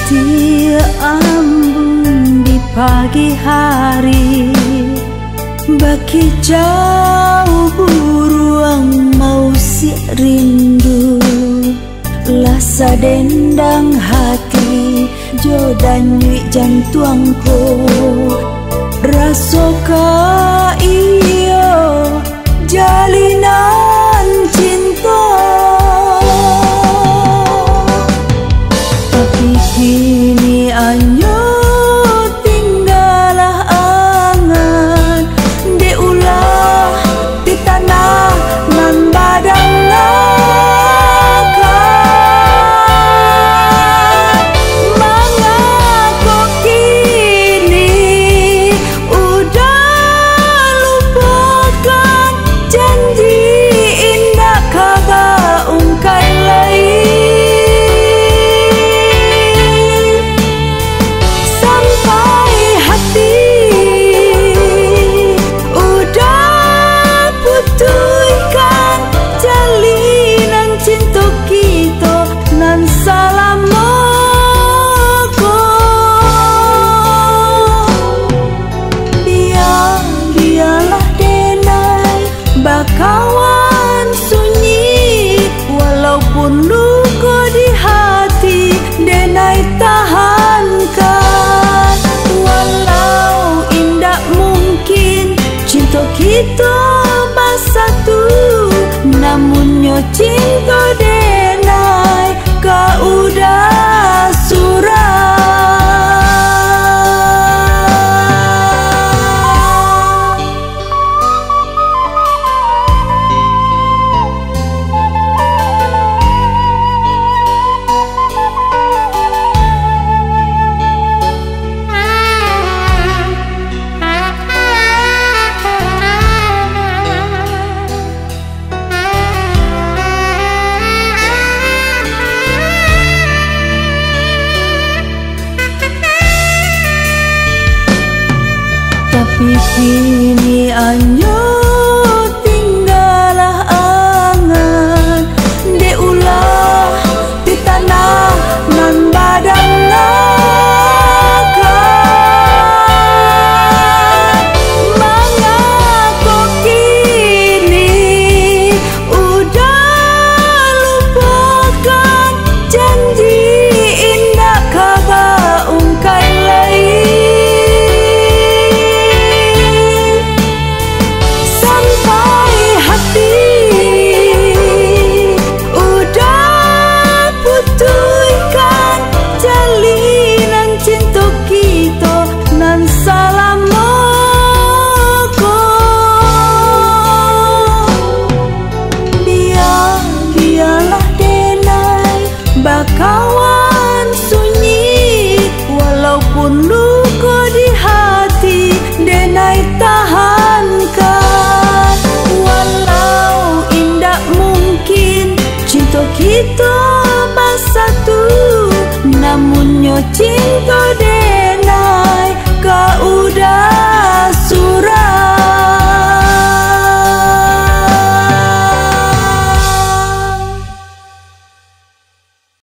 hati ambung di pagi hari, baki jauh buruang mau si rindu, lasa dendang hati jodan nyui jantuangku, rasoka iyo jalinan cinta. Tapi kini anyo tinggalah angan, de ulah di tanah nan badang akan. Mengako kini udah lupakan janji indah kagak ungkai lain. Kawan sunyi walaupun luka di hati, denai tahankan. Walau indah mungkin cinta kita bersatu, namun nyo cinta denai kau udah surah. Tapi kini anyo tinggalah angan, de ulah di tanah nan badang akan. Mengako kini udah lupakan janji indah kagak ungkai lain. Kawan sunyi walaupun luka di hati, denai tahankan. Walau indah mungkin cinta kita bersatu,